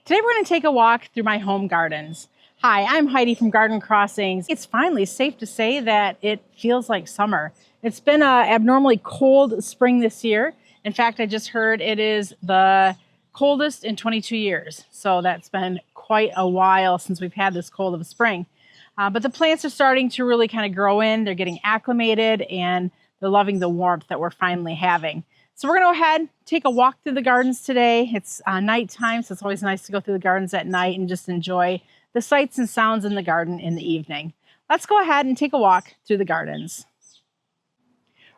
Today we're going to take a walk through my home gardens. Hi, I'm Heidi from Garden Crossings. It's finally safe to say that it feels like summer. It's been an abnormally cold spring this year. In fact, I just heard it is the coldest in 22 years. So that's been quite a while since we've had this cold of a spring. But the plants are starting to really kind of grow in. They're getting acclimated and they're loving the warmth that we're finally having. So we're going to go ahead, take a walk through the gardens today. It's nighttime, so it's always nice to go through the gardens at night and just enjoy the sights and sounds in the garden in the evening. Let's go ahead and take a walk through the gardens.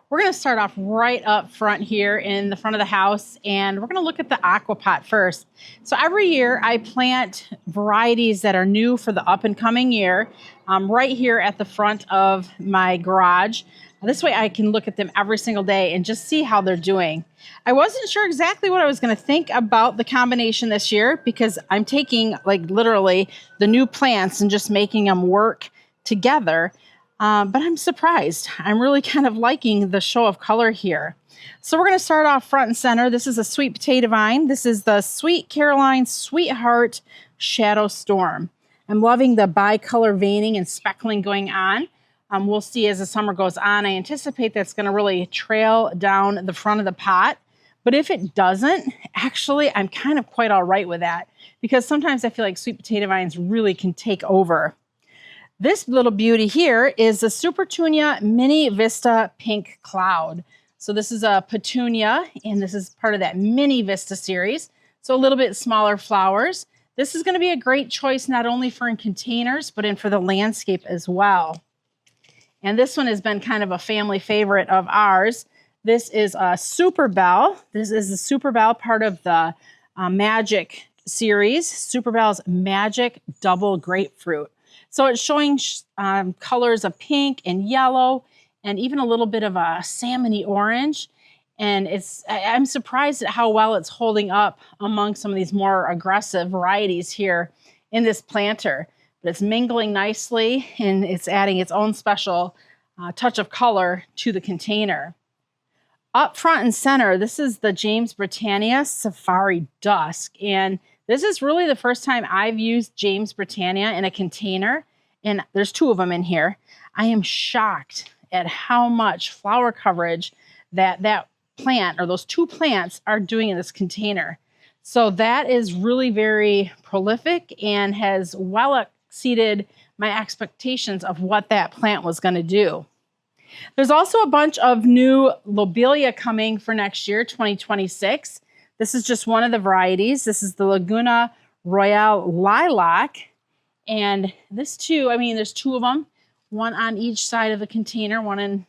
We're going to start off right up front here in the front of the house, and we're going to look at the aquapot first. So every year I plant varieties that are new for the up and coming year right here at the front of my garage. This way I can look at them every single day and just see how they're doing. I wasn't sure exactly what I was going to think about the combination this year because I'm taking like literally the new plants and just making them work together. But I'm surprised. I'm really kind of liking the show of color here. So we're going to start off front and center. This is a sweet potato vine. This is the Sweet Caroline Sweetheart Shadow Storm. I'm loving the bicolor veining and speckling going on. We'll see as the summer goes on. I anticipate that's going to really trail down the front of the pot. But if it doesn't, actually, I'm kind of quite all right with that because sometimes I feel like sweet potato vines really can take over. This little beauty here is the Supertunia Mini Vista Pink Cloud. So this is a petunia, and this is part of that Mini Vista series. So a little bit smaller flowers. This is going to be a great choice not only for in containers, but for the landscape as well. And this one has been kind of a family favorite of ours. This is a Super Bell. This is the Super Bell, part of the Magic series. Super Bell's Magic Double Grapefruit. So it's showing colors of pink and yellow and even a little bit of a salmony orange. And I'm surprised at how well it's holding up among some of these more aggressive varieties here in this planter. But it's mingling nicely and it's adding its own special touch of color to the container. Up front and center, this is the James Britannia Safari Dusk. And this is really the first time I've used James Britannia in a container. And there's two of them in here. I am shocked at how much flower coverage that plant or those two plants are doing in this container. So that is really very prolific and has well exceeded my expectations of what that plant was going to do. There's also a bunch of new lobelia coming for next year, 2026. This is just one of the varieties. This is the Laguna Royale Lilac. And this too, I mean, there's two of them, one on each side of the container, one in,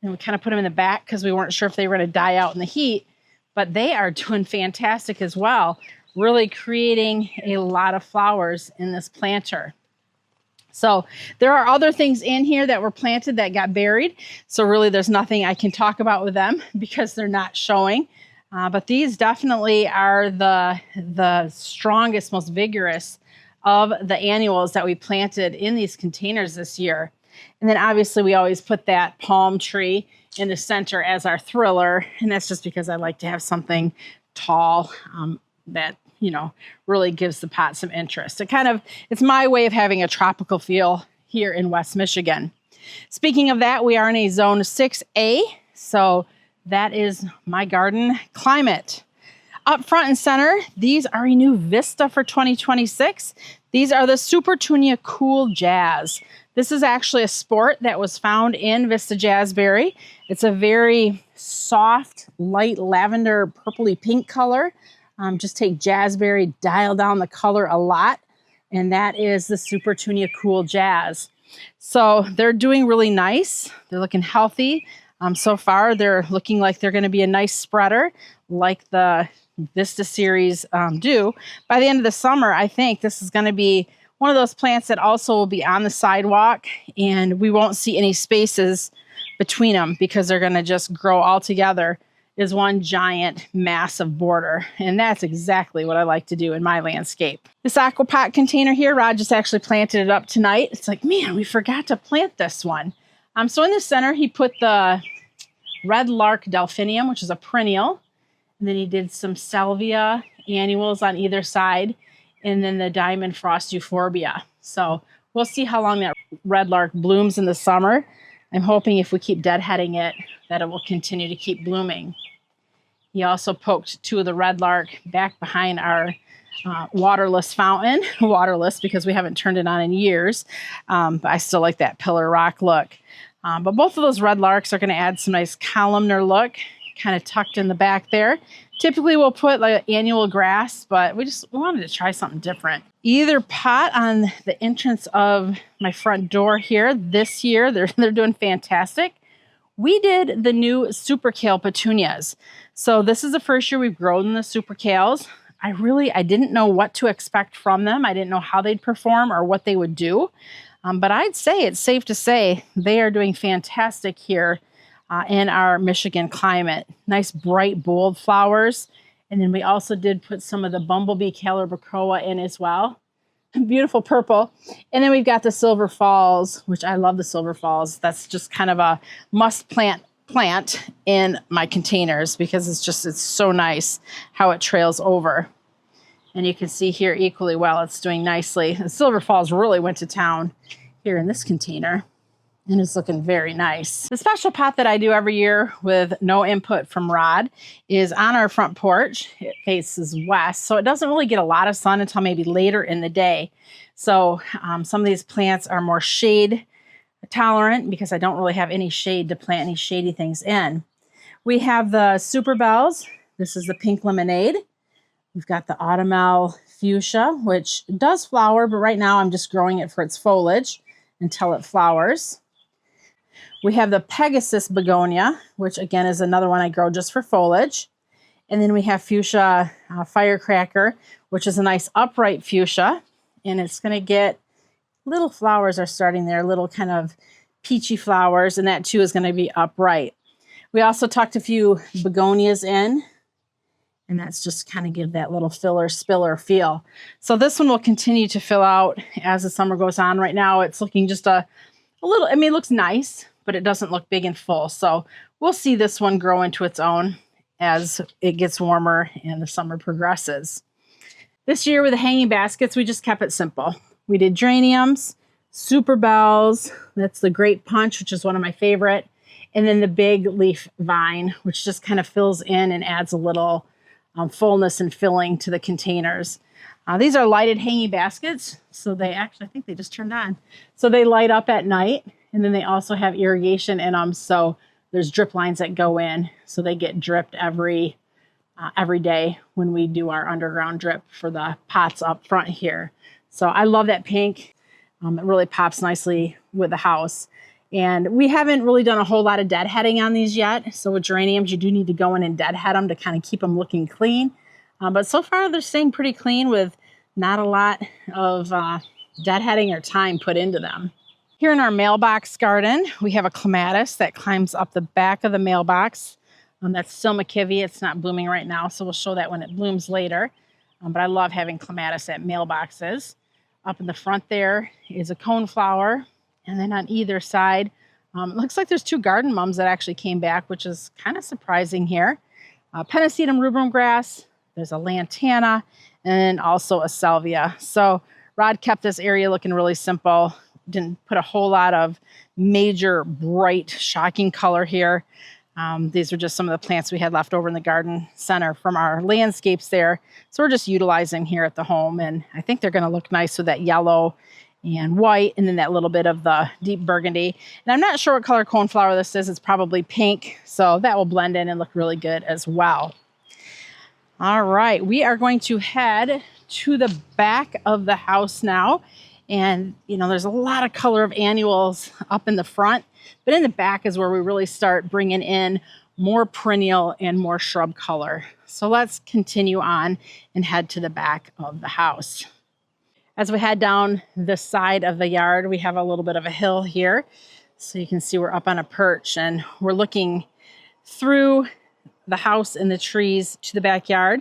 and we kind of put them in the back because we weren't sure if they were going to die out in the heat, but they are doing fantastic as well. Really creating a lot of flowers in this planter. So there are other things in here that were planted that got buried. So really there's nothing I can talk about with them because they're not showing. But these definitely are the strongest, most vigorous of the annuals that we planted in these containers this year. And then obviously we always put that palm tree in the center as our thriller. And that's just because I like to have something tall that, you know, really gives the pot some interest. It's my way of having a tropical feel here in West Michigan. Speaking of that, we are in a zone 6A. So that is my garden climate. Up front and center, these are a new Vista for 2026. These are the Supertunia Cool Jazz. This is actually a sport that was found in Vista Jazzberry. It's a very soft, light lavender, purpley pink color. Just take Jazzberry, dial down the color a lot, and that is the Supertunia Cool Jazz. So they're doing really nice. They're looking healthy. So far, they're looking like they're going to be a nice spreader like the Vista series do. By the end of the summer, I think this is going to be one of those plants that also will be on the sidewalk, and we won't see any spaces between them because they're going to just grow all together as one giant massive border. And that's exactly what I like to do in my landscape. This aquapot container here, Rod just actually planted it up tonight. It's like, man, we forgot to plant this one. So in the center, he put the Red Lark Delphinium, which is a perennial. And then he did some salvia annuals on either side. and then the diamond frost euphorbia. So we'll see how long that red lark blooms in the summer. I'm hoping if we keep deadheading it, that it will continue to keep blooming. He also poked 2 of the red lark back behind our waterless fountain. Waterless because we haven't turned it on in years, but I still like that pillar rock look. But both of those red larks are going to add some nice columnar look, kind of tucked in the back there. Typically we'll put like annual grass, but we wanted to try something different. Either pot on the entrance of my front door here this year, they're doing fantastic. We did the new super kale petunias. So this is the first year we've grown the super kales. I didn't know what to expect from them. I didn't know how they'd perform or what they would do. But I'd say it's safe to say they are doing fantastic here in our Michigan climate. Nice, bright, bold flowers. And then we also did put some of the bumblebee calibrachoa in as well. Beautiful purple. And then we've got the Silver Falls, which I love the Silver Falls. That's just kind of a must plant in my containers because it's so nice how it trails over. And you can see here equally well, it's doing nicely. The Silver Falls really went to town here in this container. And it's looking very nice. The special pot that I do every year with no input from Rod is on our front porch. It faces west, so it doesn't really get a lot of sun until maybe later in the day. So some of these plants are more shade tolerant because I don't really have any shade to plant any shady things in. We have the Super Bells. This is the pink lemonade. We've got the autumnal fuchsia, which does flower, but right now I'm just growing it for its foliage until it flowers. We have the Pegasus begonia, which again is another one I grow just for foliage. And then we have fuchsia firecracker, which is a nice upright fuchsia. And it's going to get little flowers are starting there, little kind of peachy flowers. And that too is going to be upright. We also tucked a few begonias in. And that's just kind of give that little spiller feel. So this one will continue to fill out as the summer goes on. Right now it's looking just a little, it looks nice, but it doesn't look big and full. So we'll see this one grow into its own as it gets warmer and the summer progresses. This year with the hanging baskets, we just kept it simple. We did geraniums, super bells, that's the grape punch, which is one of my favorite, and then the big leaf vine, which just kind of fills in and adds a little fullness and filling to the containers. These are lighted hanging baskets, so they actually, I think they just turned on. So they light up at night, and then they also have irrigation in them, so there's drip lines that go in, so they get dripped every day when we do our underground drip for the pots up front here. So I love that pink. It really pops nicely with the house. And we haven't really done a whole lot of deadheading on these yet. So with geraniums, you do need to go in and deadhead them to kind of keep them looking clean. But so far, they're staying pretty clean with not a lot of deadheading or time put into them. Here in our mailbox garden, we have a clematis that climbs up the back of the mailbox. That's still McKivy. It's not blooming right now, so we'll show that when it blooms later. But I love having clematis at mailboxes. Up in the front there is a coneflower. And then on either side, it looks like there's 2 garden mums that actually came back, which is kind of surprising here. Pennisetum rubrum grass, there's a lantana, and also a salvia. So Rod kept this area looking really simple. Didn't put a whole lot of major, bright, shocking color here. These are just some of the plants we had left over in the garden center from our landscapes there. So we're just utilizing here at the home. And I think they're going to look nice with that yellow and white, and then that little bit of the deep burgundy. And I'm not sure what color coneflower this is. It's probably pink, so that will blend in and look really good as well. All right, we are going to head to the back of the house now. And, there's a lot of color of annuals up in the front, but in the back is where we really start bringing in more perennial and more shrub color. So let's continue on and head to the back of the house. As we head down the side of the yard, we have a little bit of a hill here. So you can see we're up on a perch and we're looking through the house and the trees to the backyard.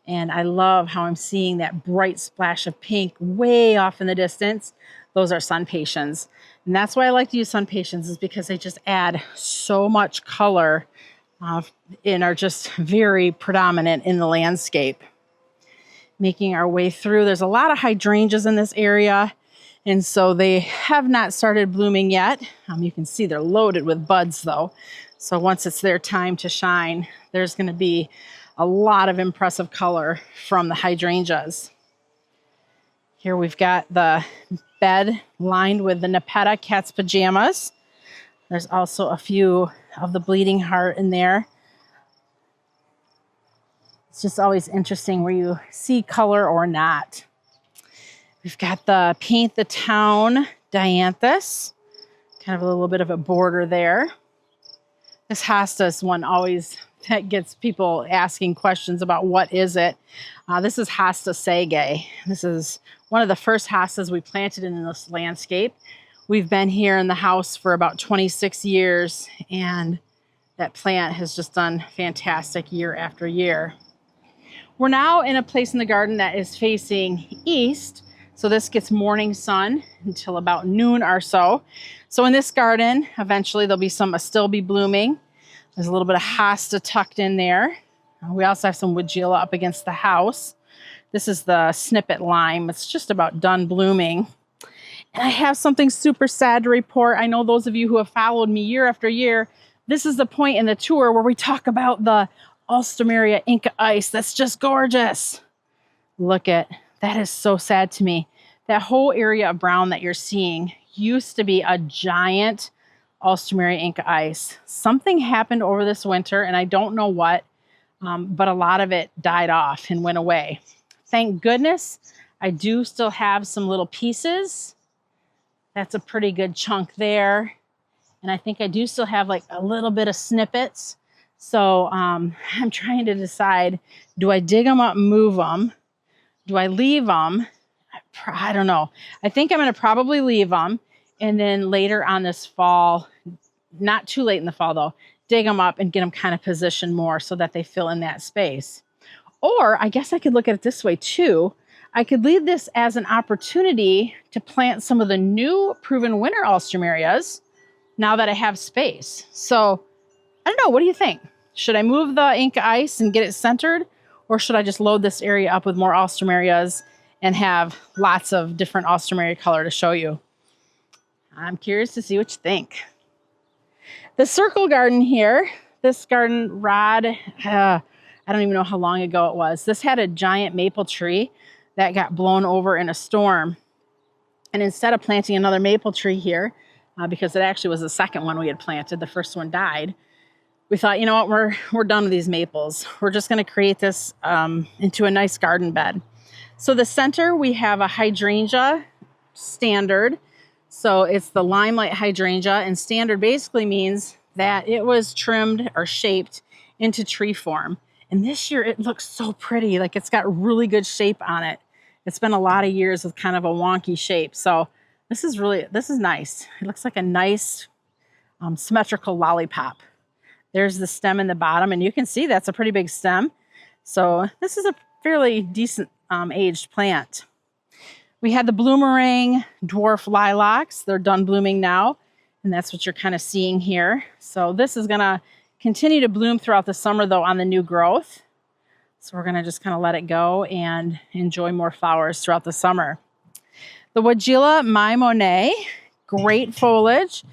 And I love how I'm seeing that bright splash of pink way off in the distance. Those are sun patiens. And that's why I like to use sun patiens, is because they just add so much color and are just very predominant in the landscape. Making our way through. There's a lot of hydrangeas in this area, and so they have not started blooming yet. You can see they're loaded with buds though. So once it's their time to shine, there's going to be a lot of impressive color from the hydrangeas. Here we've got the bed lined with the Nepeta cat's pajamas. There's also a few of the bleeding heart in there. It's just always interesting where you see color or not. We've got the Paint the Town Dianthus. Kind of a little bit of a border there. This Hosta is one always that gets people asking questions about what is it. This is Hosta Sage. This is one of the first hostas we planted in this landscape. We've been here in the house for about 26 years, and that plant has just done fantastic year after year. We're now in a place in the garden that is facing east, so this gets morning sun until about noon or so. So in this garden, eventually there'll be some astilbe blooming. There's a little bit of hosta tucked in there. We also have some woodgilla up against the house. This is the snippet lime. It's just about done blooming. And I have something super sad to report. I know those of you who have followed me year after year, this is the point in the tour where we talk about the Alstroemeria Inca ice. That's just gorgeous. Look at that. Is so sad to me. That whole area of brown that you're seeing used to be a giant Alstroemeria Inca ice. Something happened over this winter, and I don't know what, but a lot of it died off and went away. Thank goodness I do still have some little pieces. That's a pretty good chunk there. And I think I do still have like a little bit of snippets. So I'm trying to decide, do I dig them up and move them? Do I leave them? I don't know. I think I'm going to probably leave them. And then later on this fall, not too late in the fall though, dig them up and get them kind of positioned more so that they fill in that space. Or I guess I could look at it this way too. I could leave this as an opportunity to plant some of the new proven winter Alstroemerias now that I have space. So I don't know. What do you think? Should I move the Inca ice and get it centered? Or should I just load this area up with more Alstroemerias and have lots of different Alstroemeria color to show you? I'm curious to see what you think. The circle garden here, this garden rod, I don't even know how long ago it was. This had a giant maple tree that got blown over in a storm. And instead of planting another maple tree here, because it actually was the second one we had planted, the first one died, we thought, you know what, we're done with these maples. We're just going to create this into a nice garden bed. So the center, we have a hydrangea standard. So it's the limelight hydrangea, and standard basically means that it was trimmed or shaped into tree form. And this year it looks so pretty, like it's got really good shape on it. It's been a lot of years with kind of a wonky shape. So this is nice. It looks like a nice symmetrical lollipop. There's the stem in the bottom, and you can see that's a pretty big stem. So this is a fairly decent aged plant. We had the bloomerang dwarf lilacs. They're done blooming now, and that's what you're kind of seeing here. So this is going to continue to bloom throughout the summer, though, on the new growth. So we're going to just kind of let it go and enjoy more flowers throughout the summer. The Woodgilla My Monet, great foliage,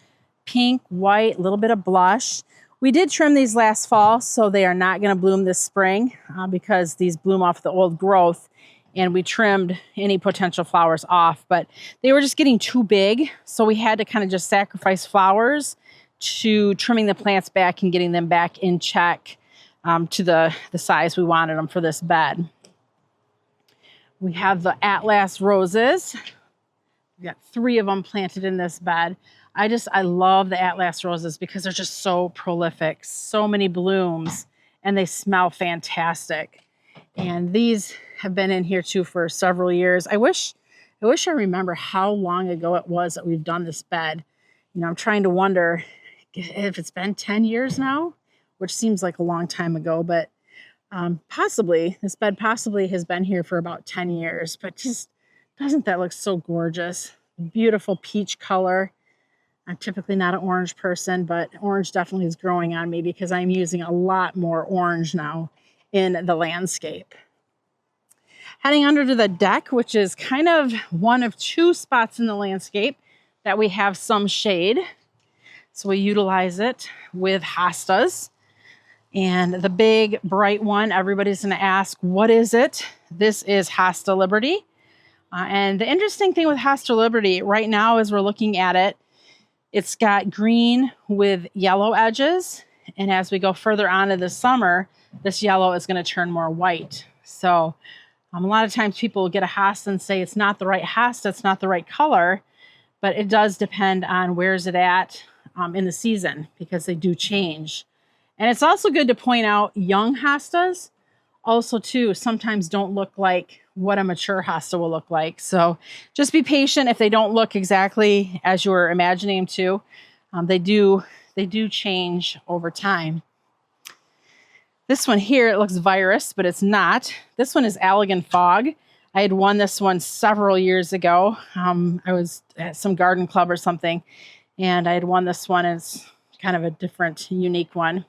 pink, white, a little bit of blush. We did trim these last fall, so they are not going to bloom this spring because these bloom off the old growth, and we trimmed any potential flowers off, but they were just getting too big, so we had to kind of just sacrifice flowers to trimming the plants back and getting them back in check to the size we wanted them for this bed. We have the Atlas roses. We've got 3 of them planted in this bed. I love the Atlas roses because they're just so prolific, so many blooms, and they smell fantastic. And these have been in here too for several years. I wish I remember how long ago it was that we've done this bed. You know, I'm trying to wonder if it's been 10 years now, which seems like a long time ago, but possibly, this bed possibly has been here for about 10 years, but just doesn't that look so gorgeous? Beautiful peach color. I'm typically not an orange person, but orange definitely is growing on me because I'm using a lot more orange now in the landscape. Heading under to the deck, which is kind of one of two spots in the landscape that we have some shade. So we utilize it with hostas. And the big bright one, everybody's going to ask, what is it? This is Hosta Liberty. And the interesting thing with Hosta Liberty right now, as we're looking at it, it's got green with yellow edges. And as we go further on in the summer, this yellow is going to turn more white. So a lot of times people will get a hosta and say it's not the right hosta, it's not the right color, but it does depend on where's it at in the season, because they do change. And it's also good to point out young hostas also too sometimes don't look like what a mature hosta will look like. So just be patient if they don't look exactly as you were imagining them to. They do change over time. This one here, it looks virus, but it's not. This one is Allegan Fog. I had won this one several years ago. I was at some garden club or something, and I had won this one. It's kind of a different, unique one.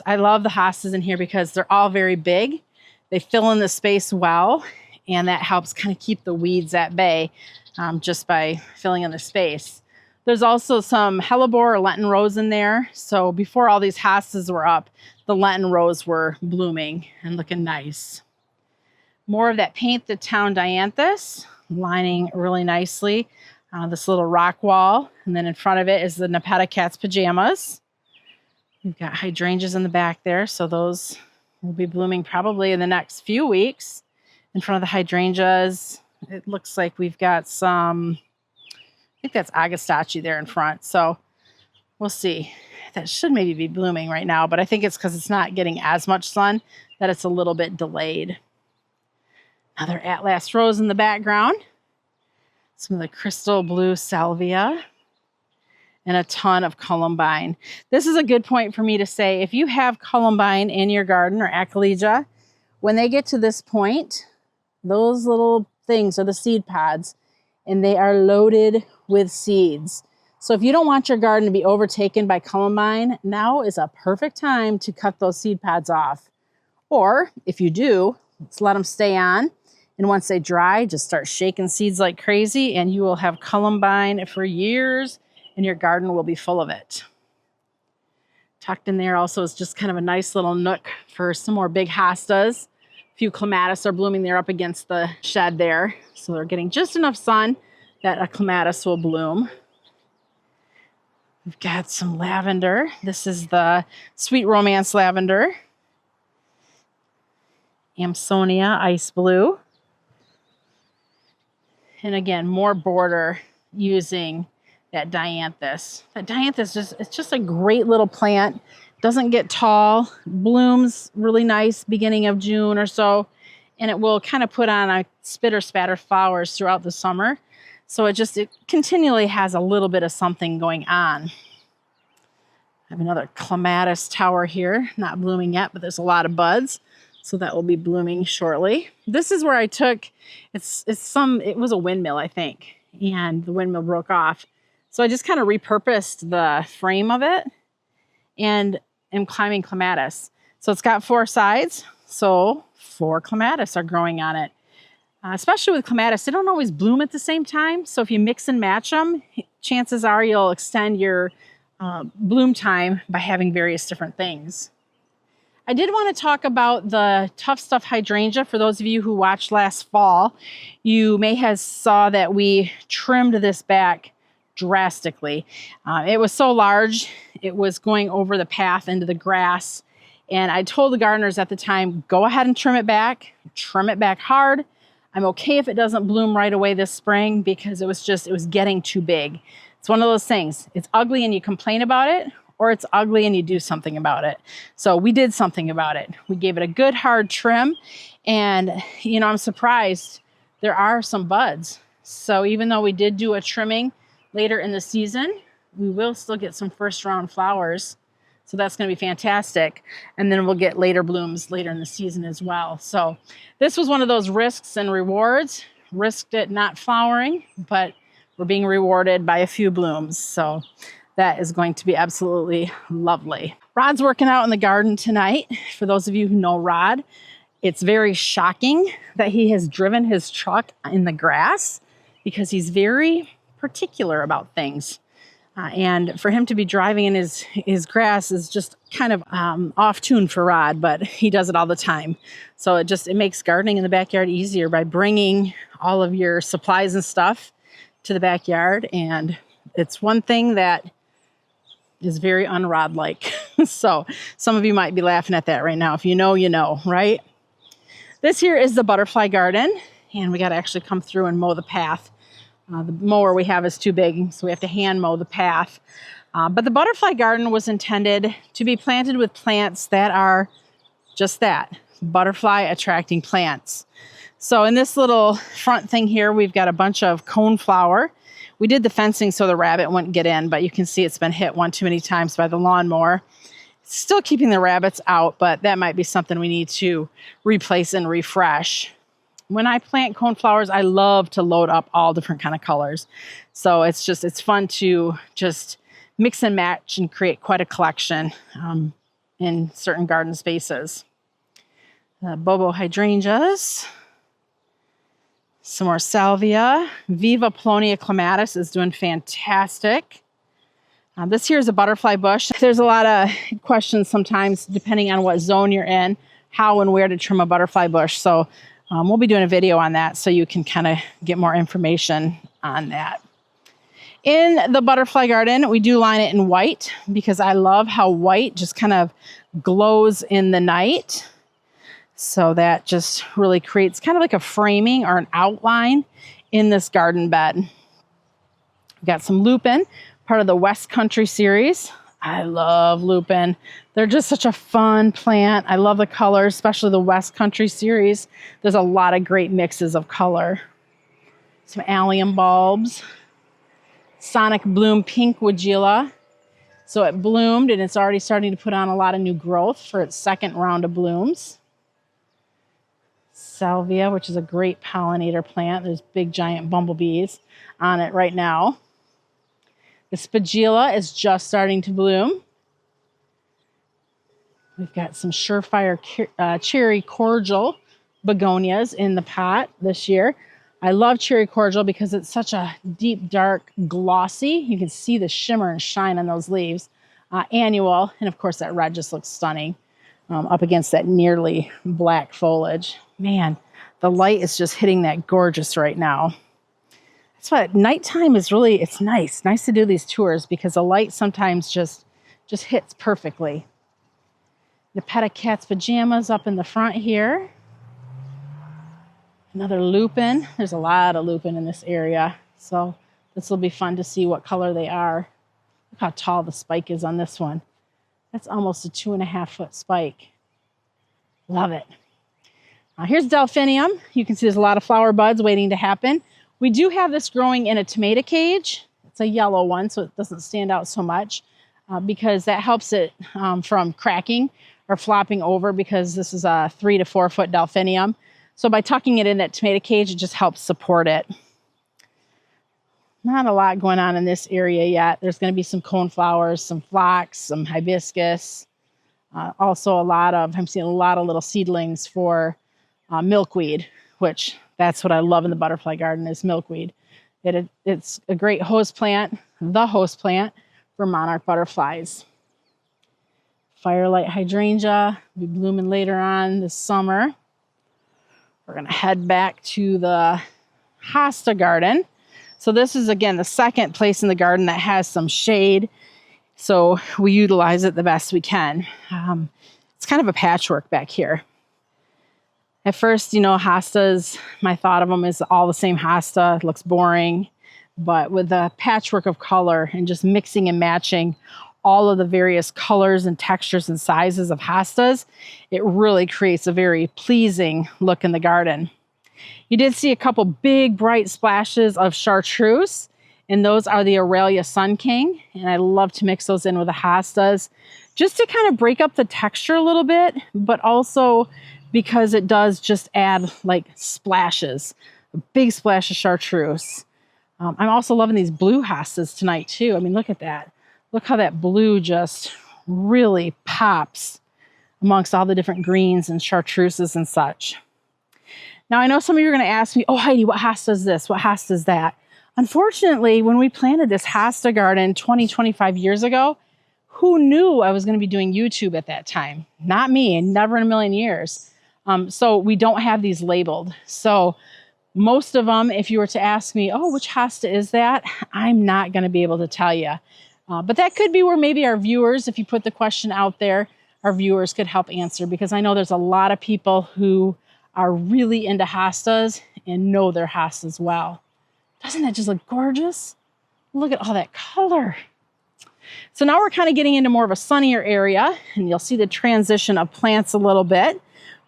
I love the hostas in here because they're all very big. They fill in the space well, and that helps kind of keep the weeds at bay just by filling in the space. There's also some hellebore or Lenten rose in there. So before all these hostas were up, the Lenten rose were blooming and looking nice. More of that Paint the Town dianthus, lining really nicely. This little rock wall. And then in front of it is the Nepeta Cat's pajamas. We've got hydrangeas in the back there. So those will be blooming probably in the next few weeks. In front of the hydrangeas, it looks like we've got some, I think that's Agastache there in front. So we'll see. That should maybe be blooming right now, but I think it's because it's not getting as much sun that it's a little bit delayed. Another Atlas rose in the background. Some of the crystal blue salvia. And a ton of columbine. This is a good point for me to say, if you have columbine in your garden or acalygia, when they get to this point, those little things are the seed pods, and they are loaded with seeds. So if you don't want your garden to be overtaken by columbine, now is a perfect time to cut those seed pods off. Or if you do, let's let them stay on. And once they dry, just start shaking seeds like crazy, and you will have columbine for years, and your garden will be full of it. Tucked in there also is just kind of a nice little nook for some more big hostas. A few clematis are blooming there up against the shed there. So they're getting just enough sun that a clematis will bloom. We've got some lavender. This is the Sweet Romance lavender. Amsonia ice blue. And again, more border using that dianthus. That dianthus, it's just a great little plant. Doesn't get tall, blooms really nice beginning of June or so, and it will kind of put on a spitter spatter flowers throughout the summer. So it continually has a little bit of something going on. I have another clematis tower here, not blooming yet, but there's a lot of buds. So that will be blooming shortly. This is where I took, it was a windmill, I think, and the windmill broke off. So I just kind of repurposed the frame of it and am climbing clematis. So it's got 4 sides, so 4 clematis are growing on it. Especially with clematis, they don't always bloom at the same time. So if you mix and match them, chances are you'll extend your bloom time by having various different things. I did want to talk about the Tough Stuff hydrangea. For those of you who watched last fall, you may have saw that we trimmed this back drastically. It was so large, it was going over the path into the grass. And I told the gardeners at the time, go ahead and trim it back hard. I'm okay if it doesn't bloom right away this spring because it was getting too big. It's one of those things. It's ugly and you complain about it, or it's ugly and you do something about it. So we did something about it. We gave it a good hard trim, and I'm surprised there are some buds. So even though we did do a trimming later in the season, we will still get some first round flowers. So that's going to be fantastic. And then we'll get later blooms later in the season as well. So this was one of those risks and rewards. Risked it not flowering, but we're being rewarded by a few blooms. So that is going to be absolutely lovely. Rod's working out in the garden tonight. For those of you who know Rod, It's very shocking that he has driven his truck in the grass because he's very particular about things. And for him to be driving in his grass is just kind of off tune for Rod, but he does it all the time. So it makes gardening in the backyard easier by bringing all of your supplies and stuff to the backyard. And it's one thing that is very un-Rod-like. So some of you might be laughing at that right now. If you know, you know, right? This here is the butterfly garden, and we got to actually come through and mow the path. The mower we have is too big, so we have to hand mow the path. But the butterfly garden was intended to be planted with plants that are just that, butterfly attracting plants. So in this little front thing here, we've got a bunch of coneflower. We did the fencing so the rabbit wouldn't get in, but you can see it's been hit one too many times by the lawnmower. It's still keeping the rabbits out, but that might be something we need to replace and refresh. When I plant coneflowers, I love to load up all different kind of colors. So it's fun to just mix and match and create quite a collection in certain garden spaces. Bobo hydrangeas. Some more salvia. Viva Polonia Clematis is doing fantastic. This here is a butterfly bush. There's a lot of questions sometimes, depending on what zone you're in, how and where to trim a butterfly bush. So we'll be doing a video on that so you can kind of get more information on that. In the butterfly garden, we do line it in white because I love how white just kind of glows in the night. So that just really creates kind of like a framing or an outline in this garden bed. We've got some lupin, part of the West Country series. I love lupin. They're just such a fun plant. I love the colors, especially the West Country series. There's a lot of great mixes of color. Some allium bulbs. Sonic Bloom Pink Weigela. So it bloomed and it's already starting to put on a lot of new growth for its second round of blooms. Salvia, which is a great pollinator plant. There's big giant bumblebees on it right now. The Spagula is just starting to bloom. We've got some Surefire cherry cordial begonias in the pot this year. I love cherry cordial because it's such a deep, dark, glossy. You can see the shimmer and shine on those leaves. Annual, and of course that red just looks stunning up against that nearly black foliage. Man, the light is just hitting that gorgeous right now. That's why nighttime is really, it's nice to do these tours because the light sometimes just hits perfectly. The Pet Cat's pajamas up in the front here. Another lupin. There's a lot of lupin in this area. So this will be fun to see what color they are. Look how tall the spike is on this one. That's almost a 2.5-foot spike. Love it. Here's delphinium. You can see there's a lot of flower buds waiting to happen. We do have this growing in a tomato cage. It's a yellow one, so it doesn't stand out so much because that helps it from cracking or flopping over because this is a 3 to 4 foot delphinium. So by tucking it in that tomato cage, it just helps support it. Not a lot going on in this area yet. There's going to be some coneflowers, some phlox, some hibiscus. Also I'm seeing a lot of little seedlings for milkweed, which that's what I love in the butterfly garden is milkweed. It's a great host plant, the host plant for monarch butterflies. Firelight hydrangea will be blooming later on this summer. We're going to head back to the Hosta garden. So this is, again, the second place in the garden that has some shade. So we utilize it the best we can. It's kind of a patchwork back here. At first, hostas, my thought of them is all the same hosta. It looks boring. But with the patchwork of color and just mixing and matching all of the various colors and textures and sizes of hostas, it really creates a very pleasing look in the garden. You did see a couple big bright splashes of chartreuse, and those are the Aurelia Sun King. And I love to mix those in with the hostas just to kind of break up the texture a little bit, but also because it does just add like splashes, a big splash of chartreuse. I'm also loving these blue hostas tonight too. I mean, look at that. Look how that blue just really pops amongst all the different greens and chartreuses and such. Now, I know some of you are going to ask me, oh, Heidi, what hosta is this? What hosta is that? Unfortunately, when we planted this hosta garden 25 years ago, who knew I was going to be doing YouTube at that time? Not me, never in a million years. So we don't have these labeled. So most of them, if you were to ask me, oh, which hosta is that? I'm not going to be able to tell you. But that could be where maybe our viewers, if you put the question out there, our viewers could help answer, because I know there's a lot of people who are really into hostas and know their hostas well. Doesn't that just look gorgeous? Look at all that color. So now we're kind of getting into more of a sunnier area, and you'll see the transition of plants a little bit.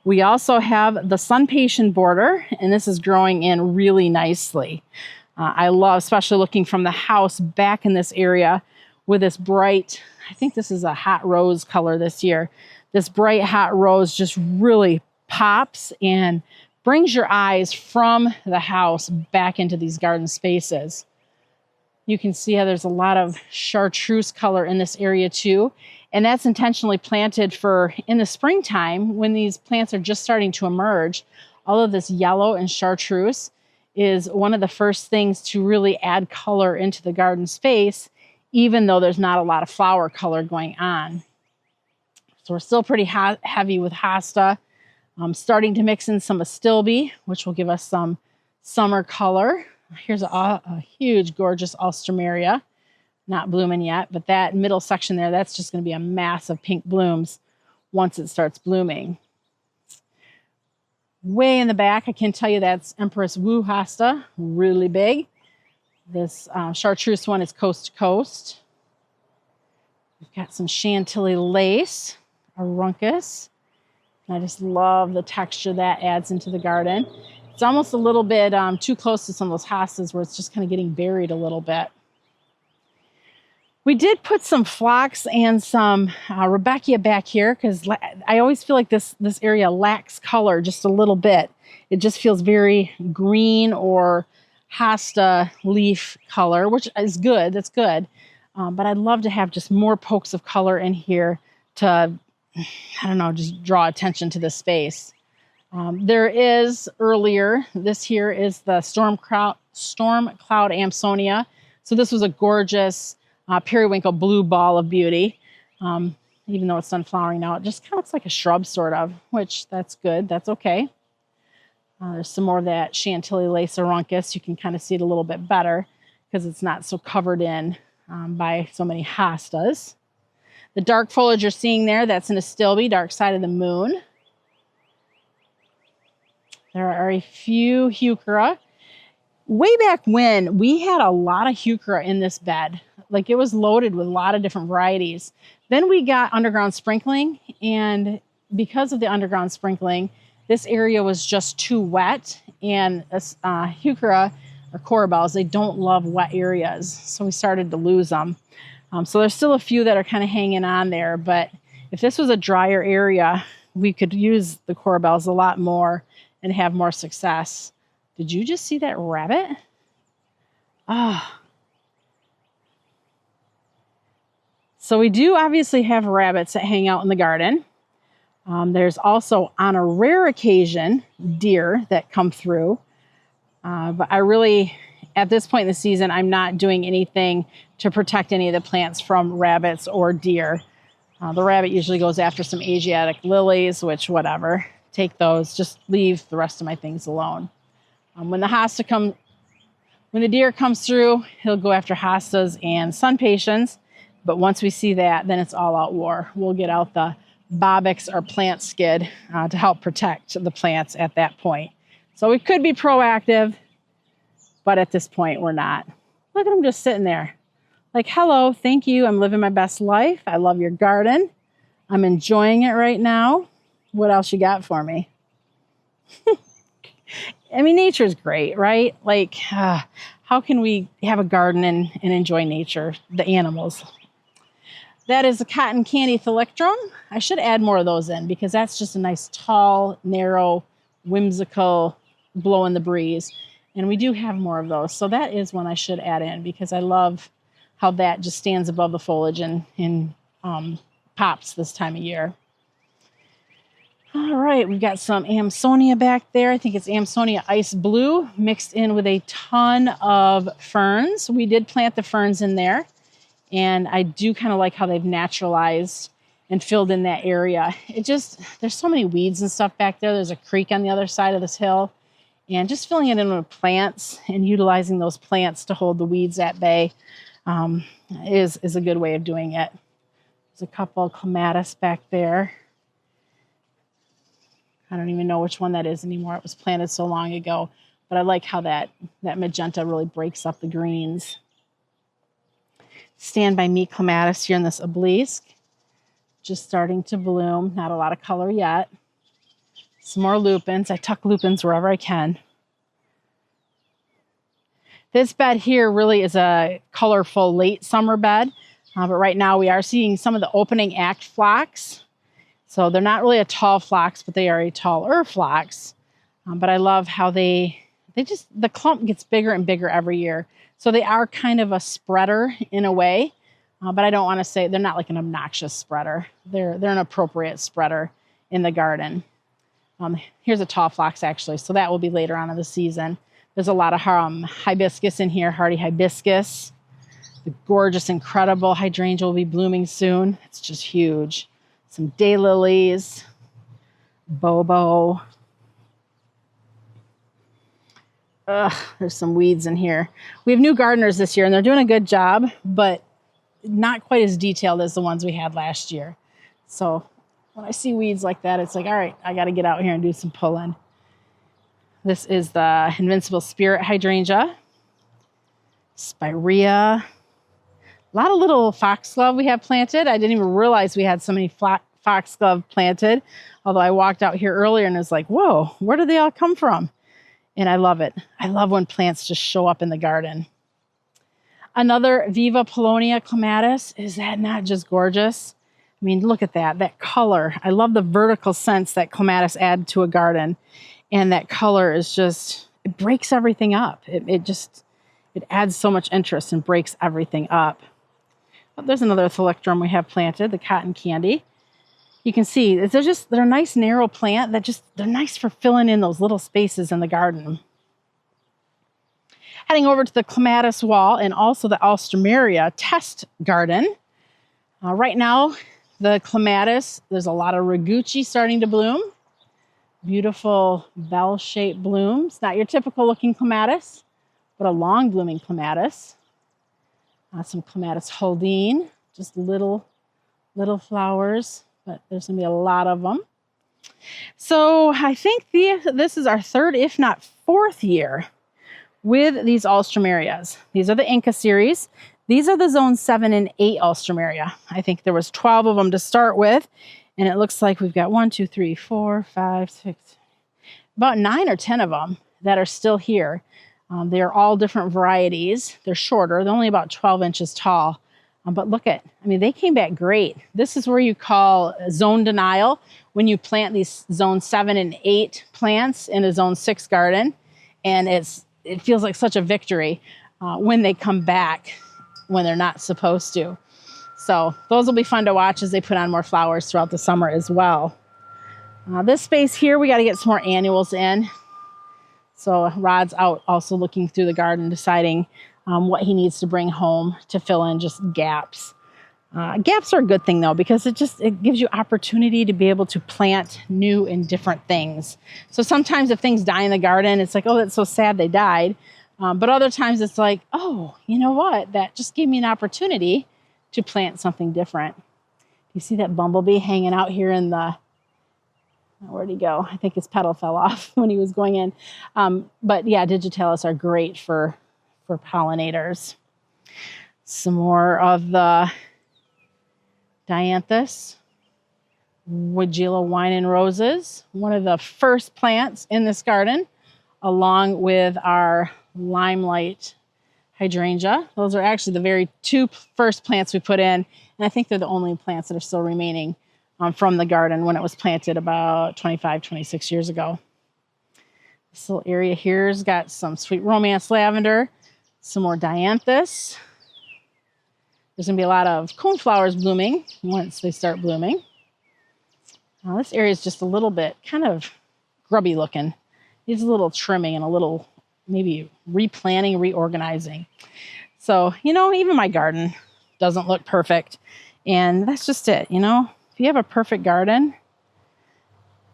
We also have the sun patient border, and this is growing in really nicely. I love, especially looking from the house back in this area with this bright, I think this is a hot rose color this year. This bright hot rose just really pops and brings your eyes from the house back into these garden spaces. You can see how there's a lot of chartreuse color in this area too. And that's intentionally planted for in the springtime when these plants are just starting to emerge. All of this yellow and chartreuse is one of the first things to really add color into the garden space, even though there's not a lot of flower color going on. So we're still pretty heavy with hosta. I'm starting to mix in some astilbe, which will give us some summer color. Here's a huge, gorgeous alstroemeria. Not blooming yet, but that middle section there, that's just going to be a mass of pink blooms once it starts blooming. Way in the back, I can tell you that's Empress Wu hosta, really big. This chartreuse one is coast to coast. We've got some chantilly lace, aruncus. I just love the texture that adds into the garden. It's almost a little bit too close to some of those hostas where it's just kind of getting buried a little bit. We did put some phlox and some Rebecca back here because I always feel like this area lacks color just a little bit. It just feels very green or hosta leaf color, which is good. That's good. But I'd love to have just more pokes of color in here to, I don't know, just draw attention to the space. There is earlier, this here is the storm cloud Amsonia. So this was a gorgeous periwinkle blue ball of beauty. Even though it's done flowering now, it just kind of looks like a shrub sort of, which that's good. That's okay. There's some more of that chantilly lace aruncus. You can kind of see it a little bit better because it's not so covered in by so many hostas. The dark foliage you're seeing there, that's an astilbe, dark side of the moon. There are a few heuchera. Way back when, we had a lot of heuchera in this bed. Like it was loaded with a lot of different varieties. Then we got underground sprinkling, and because of the underground sprinkling, this area was just too wet, and heuchera or corabels, they don't love wet areas, so we started to lose them. So there's still a few that are kind of hanging on there, but if this was a drier area, we could use the corabels a lot more and have more success. Did you just see that rabbit? Ah. So we do obviously have rabbits that hang out in the garden. There's also, on a rare occasion, deer that come through. But I really, at this point in the season, I'm not doing anything to protect any of the plants from rabbits or deer. The rabbit usually goes after some Asiatic lilies, which whatever. Take those, just leave the rest of my things alone. When the deer comes through, he'll go after hostas and sun patients. But once we see that, then it's all out war. We'll get out the Bobbix or plant skid to help protect the plants at that point. So we could be proactive, but at this point we're not. Look at him just sitting there. Like, hello, thank you. I'm living my best life. I love your garden. I'm enjoying it right now. What else you got for me? I mean, nature's great, right? Like, how can we have a garden and enjoy nature, the animals? That is a cotton candy thalictrum. I should add more of those in because that's just a nice, tall, narrow, whimsical, blow in the breeze. And we do have more of those. So that is one I should add in because I love how that just stands above the foliage and pops this time of year. All right, we've got some Amsonia back there. I think it's Amsonia Ice Blue mixed in with a ton of ferns. We did plant the ferns in there, and I do kind of like how they've naturalized and filled in that area. There's so many weeds and stuff back there. There's a creek on the other side of this hill, and just filling it in with plants and utilizing those plants to hold the weeds at bay is a good way of doing it. There's a couple of Clematis back there. I don't even know which one that is anymore. It was planted so long ago, but I like how that magenta really breaks up the greens. Stand by Me Clematis here in this obelisk. Just starting to bloom. Not a lot of color yet. Some more lupins. I tuck lupins wherever I can. This bed here really is a colorful late summer bed, but right now we are seeing some of the opening act phlox. So they're not really a tall phlox, but they are a taller phlox. But I love how the clump gets bigger and bigger every year. So they are kind of a spreader in a way, but I don't want to say they're not like an obnoxious spreader. They're an appropriate spreader in the garden. Here's a tall phlox actually, so that will be later on in the season. There's a lot of hibiscus in here, hardy hibiscus. The gorgeous, incredible hydrangea will be blooming soon. It's just huge. Some daylilies, bobo. There's some weeds in here. We have new gardeners this year, and they're doing a good job, but not quite as detailed as the ones we had last year. So when I see weeds like that, it's like, all right, I got to get out here and do some pulling. This is the Invincible Spirit hydrangea, spirea. A lot of little foxglove we have planted. I didn't even realize we had so many foxglove planted, although I walked out here earlier and was like, whoa, where did they all come from? And I love it. I love when plants just show up in the garden. Another Viva Polonia Clematis. Is that not just gorgeous? I mean, look at that color. I love the vertical sense that Clematis add to a garden. And that color is just, it breaks everything up. It adds so much interest and breaks everything up. Oh, there's another Thalictrum we have planted, the cotton candy. You can see they're a nice narrow plant they're nice for filling in those little spaces in the garden. Heading over to the Clematis wall and also the Alstroemeria test garden. Right now, the Clematis, there's a lot of Rigucci starting to bloom. Beautiful bell-shaped blooms. Not your typical looking Clematis, but a long blooming Clematis. Some Clematis Holdine, just little flowers, but there's going to be a lot of them. So I think this is our third, if not fourth year with these Alstroemerias. These are the Inca series. These are the zone 7 and 8 Alstroemeria. I think there was 12 of them to start with, and it looks like we've got 1, 2, 3, 4, 5, 6, about 9 or 10 of them that are still here. They're all different varieties. They're shorter. They're only about 12 inches tall. But look they came back great. This is where you call zone denial when you plant these zone 7 and 8 plants in a zone 6 garden. And it feels like such a victory when they come back when they're not supposed to. So those will be fun to watch as they put on more flowers throughout the summer as well. This space here, we got to get some more annuals in. So Rod's out also looking through the garden, deciding what he needs to bring home to fill in just gaps. Gaps are a good thing though, because it gives you opportunity to be able to plant new and different things. So sometimes if things die in the garden, it's like, oh, that's so sad they died. But other times it's like, oh, you know what? That just gave me an opportunity to plant something different. You see that bumblebee hanging out here in the, where'd he go? I think his petal fell off when he was going in. But yeah, digitalis are great for pollinators. Some more of the dianthus, Weigela wine and roses, one of the first plants in this garden, along with our limelight hydrangea. Those are actually the very two first plants we put in, and I think they're the only plants that are still remaining from the garden when it was planted about 25, 26 years ago. This little area here's got some sweet romance lavender, some more dianthus. There's going to be a lot of coneflowers blooming once they start blooming. Now this area is just a little bit kind of grubby looking. Needs a little trimming and a little maybe replanting, reorganizing. So, even my garden doesn't look perfect. And that's just it, If you have a perfect garden,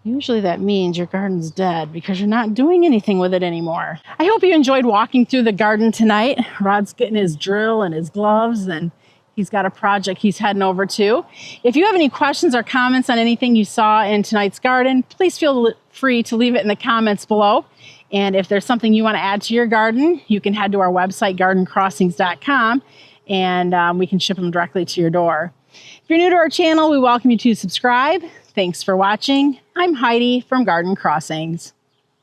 usually that means your garden's dead because you're not doing anything with it anymore. I hope you enjoyed walking through the garden tonight. Rod's getting his drill and his gloves, and he's got a project he's heading over to. If you have any questions or comments on anything you saw in tonight's garden, please feel free to leave it in the comments below. And if there's something you want to add to your garden, you can head to our website, gardencrossings.com, and we can ship them directly to your door. If you're new to our channel, we welcome you to subscribe. Thanks for watching. I'm Heidi from Garden Crossings.